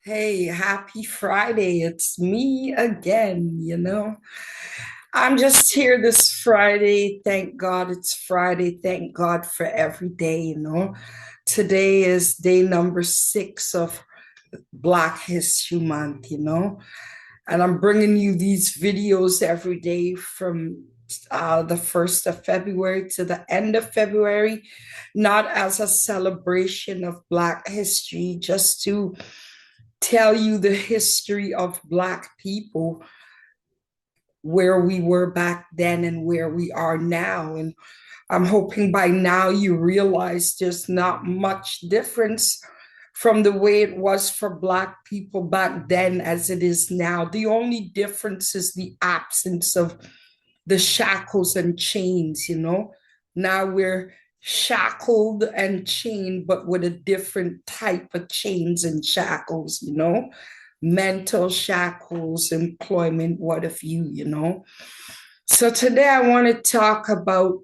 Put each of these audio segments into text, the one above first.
Hey, happy Friday. It's me again. I'm just here this Friday. Thank God it's Friday. Thank God for every day. Today is day number 6 of Black History Month. And I'm bringing you these videos every day from the 1st of February to the end of February, not as a celebration of Black history, just to tell you the history of Black people, where we were back then and where we are now. And I'm hoping by now you realize there's not much difference from the way it was for Black people back then as it is now. The only difference is the absence of the shackles and chains. Now we're shackled and chained, but with a different type of chains and shackles. Mental shackles, employment, what have you. So today I want to talk about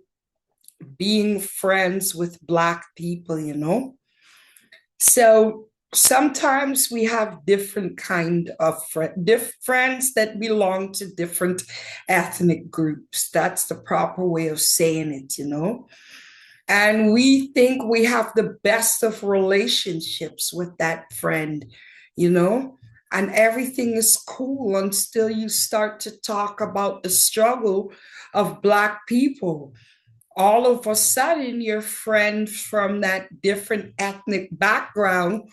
being friends with Black people. So sometimes we have different kind of friends that belong to different ethnic groups. That's the proper way of saying it. And we think we have the best of relationships with that friend. And everything is cool until you start to talk about the struggle of Black people. All of a sudden, your friend from that different ethnic background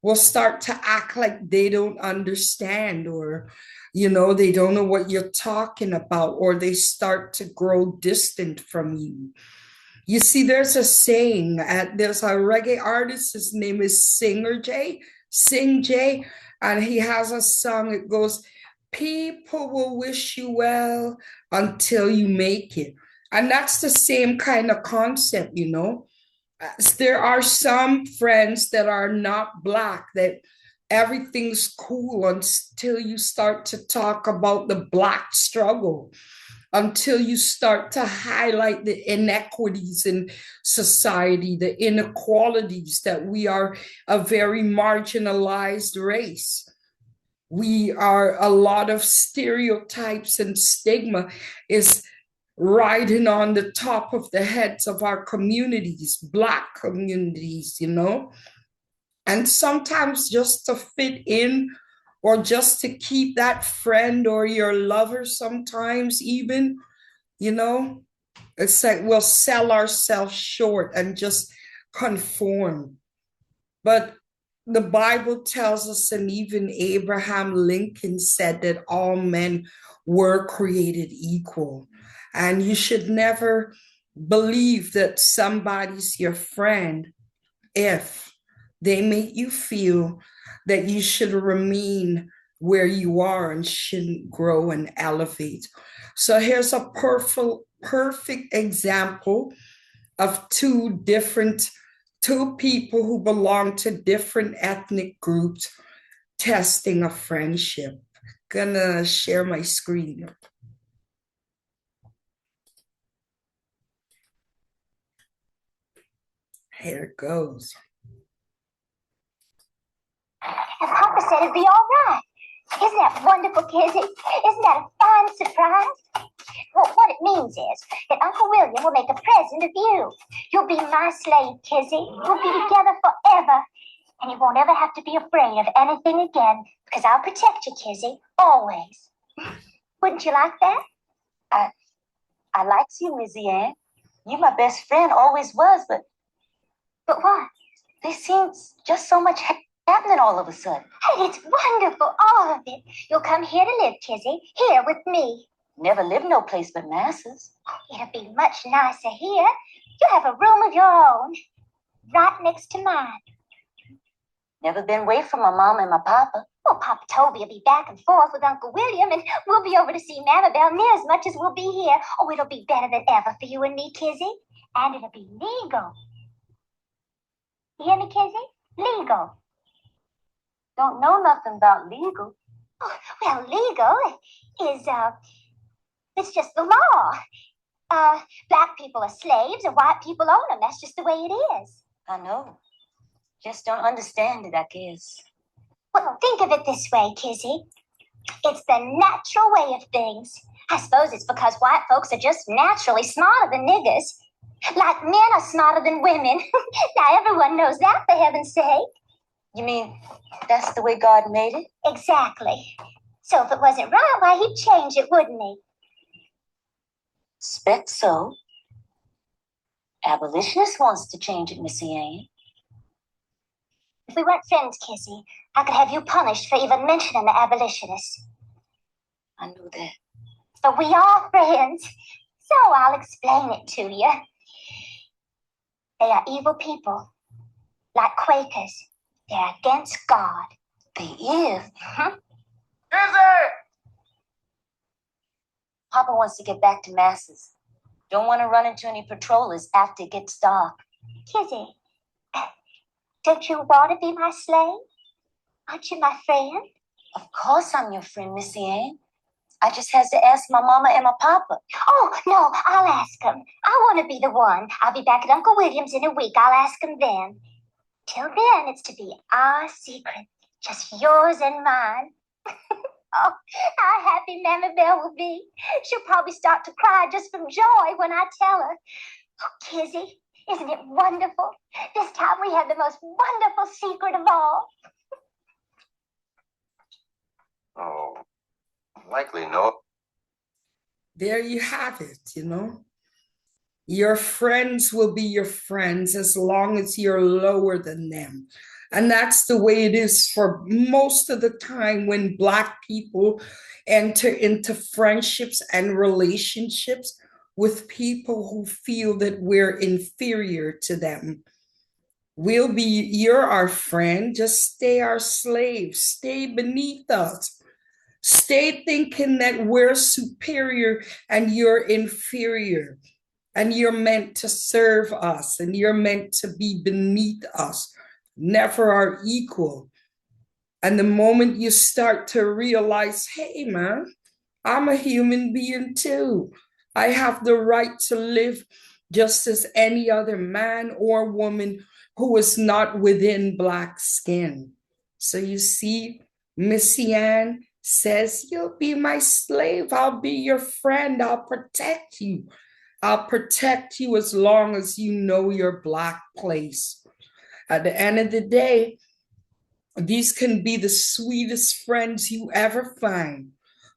will start to act like they don't understand, or they don't know what you're talking about, or they start to grow distant from you. You see, there's a saying, there's a reggae artist, his name is Sing J, and he has a song. It goes, people will wish you well until you make it. And that's the same kind of concept. There are some friends that are not Black, that everything's cool until you start to talk about the Black struggle, until you start to highlight the inequities in society, the inequalities, that we are a very marginalized race. We are, a lot of stereotypes and stigma is riding on the top of the heads of our communities, Black communities. And sometimes just to fit in, or just to keep that friend or your lover, sometimes even, it's like we'll sell ourselves short and just conform. But the Bible tells us, and even Abraham Lincoln said, that all men were created equal. And you should never believe that somebody's your friend if they make you feel that you should remain where you are and shouldn't grow and elevate. So here's a perfect example of two people who belong to different ethnic groups testing a friendship. Gonna share my screen. Here it goes. And Papa said it'd be all right. Isn't that wonderful, Kizzy? Isn't that a fine surprise? Well, what it means is that Uncle William will make a present of you. You'll be my slave, Kizzy. We'll be together forever. And you won't ever have to be afraid of anything again, because I'll protect you, Kizzy, always. Wouldn't you like that? I I likes you, Missy Ann. You my best friend, always was, but But what? there seems just so much happening all of a sudden. Hey, it's wonderful, all of it. You'll come here to live, Kizzy, here with me. Never lived no place but Massa's. It'll be much nicer here. You'll have a room of your own, right next to mine. Never been away from my mama and my papa. Well, Papa Toby will be back and forth with Uncle William, and we'll be over to see Mamabelle near as much as we'll be here. Oh, it'll be better than ever for you and me, Kizzy. And it'll be legal. You hear me, Kizzy? Legal. Don't know nothing about legal. Oh, well, legal is, it's just the law. Black people are slaves and white people own them. That's just the way it is. I know. Just don't understand it, I guess. Well, think of it this way, Kizzy. It's the natural way of things. I suppose it's because white folks are just naturally smarter than niggers. Like men are smarter than women. Now everyone knows that, for heaven's sake. You mean that's the way God made it? Exactly. So if it wasn't right, why, he'd change it, wouldn't he? Expect so. Abolitionist wants to change it, Missy Ann. If we weren't friends, Kizzy, I could have you punished for even mentioning the abolitionists. I know that. But we are friends, so I'll explain it to you. They are evil people, like Quakers. They're against God. They is. Is it? Papa wants to get back to masses. Don't want to run into any patrollers after it gets dark. Kizzy, don't you want to be my slave? Aren't you my friend? Of course I'm your friend, Missy Ann. I just has to ask my mama and my papa. Oh, no, I'll ask them. I want to be the one. I'll be back at Uncle William's in a week. I'll ask them then. Till then, it's to be our secret. Just yours and mine. Oh, how happy Mammy Belle will be. She'll probably start to cry just from joy when I tell her. Oh, Kizzy, isn't it wonderful? This time we have the most wonderful secret of all. Oh, likely no. There you have it, you know. Your friends will be your friends as long as you're lower than them. And that's the way it is for most of the time when Black people enter into friendships and relationships with people who feel that we're inferior to them. You're our friend, just stay our slave, stay beneath us. Stay thinking that we're superior and you're inferior, and you're meant to serve us, and you're meant to be beneath us, never our equal. And the moment you start to realize, hey, man, I'm a human being too. I have the right to live just as any other man or woman who is not within Black skin. So you see, Missy Ann says, you'll be my slave. I'll be your friend. I'll protect you. I'll protect you as long as you know your Black place. At the end of the day, these can be the sweetest friends you ever find.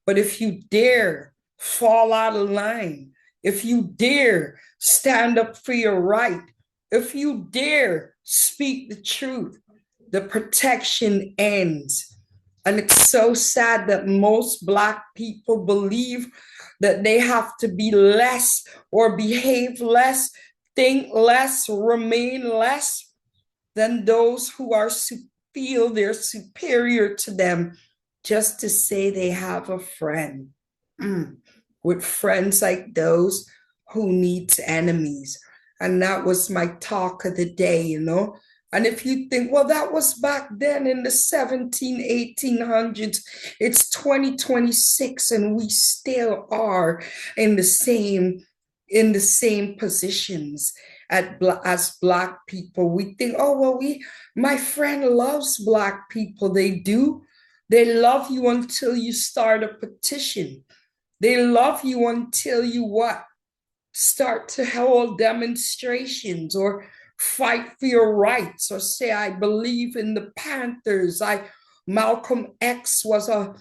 But if you dare fall out of line, if you dare stand up for your right, if you dare speak the truth, the protection ends. And it's so sad that most Black people believe that they have to be less or behave less, think less, remain less than those who feel they're superior to them just to say they have a friend. With friends like those, who needs enemies? And that was my talk of the day, you know. And if you think, well, that was back then in the 1800s, it's 2026 and we still are in the same positions as Black people. We think, oh, well, my friend loves Black people. They do. They love you until you start a petition. They love you until you what? Start to hold demonstrations or fight for your rights or say, I believe in the Panthers. Malcolm X was a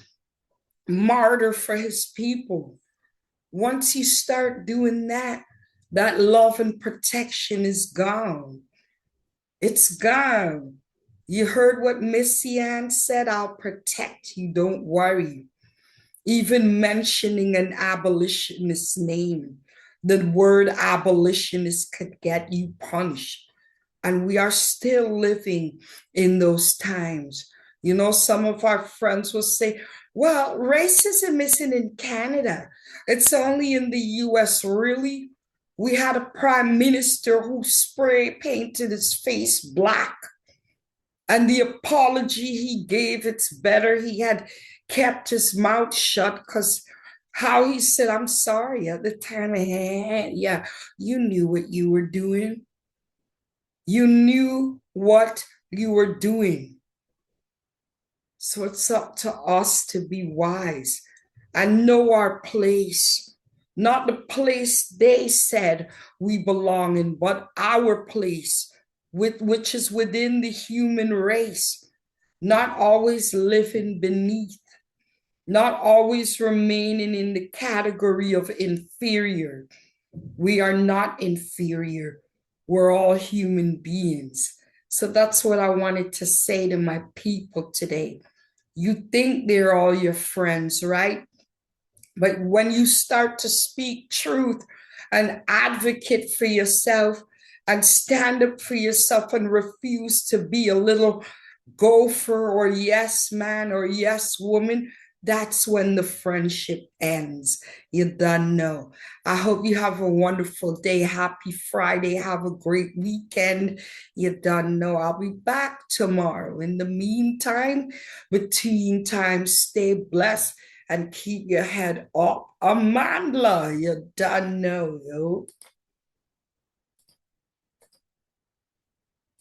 martyr for his people. Once you start doing that, that love and protection is gone. It's gone. You heard what Missy Ann said, I'll protect you, don't worry. Even mentioning an abolitionist name, the word abolitionist could get you punished. And we are still living in those times. You know, some of our friends will say, well, racism isn't in Canada. It's only in the US. Really? We had a prime minister who spray painted his face Black. And the apology he gave, it's better he had kept his mouth shut, because how he said, I'm sorry at the time. Yeah, you knew what you were doing. You knew what you were doing. So it's up to us to be wise and know our place, not the place they said we belong in, but our place, which is within the human race, not always living beneath, not always remaining in the category of inferior. We are not inferior. We're all human beings. So that's what I wanted to say to my people today. You think they're all your friends, right? But when you start to speak truth and advocate for yourself and stand up for yourself and refuse to be a little gopher or yes man or yes woman, that's when the friendship ends. You done know. I hope you have a wonderful day. Happy Friday. Have a great weekend. You done know. I'll be back tomorrow. In the meantime, between times, stay blessed and keep your head up. Amandla, you done know, yo.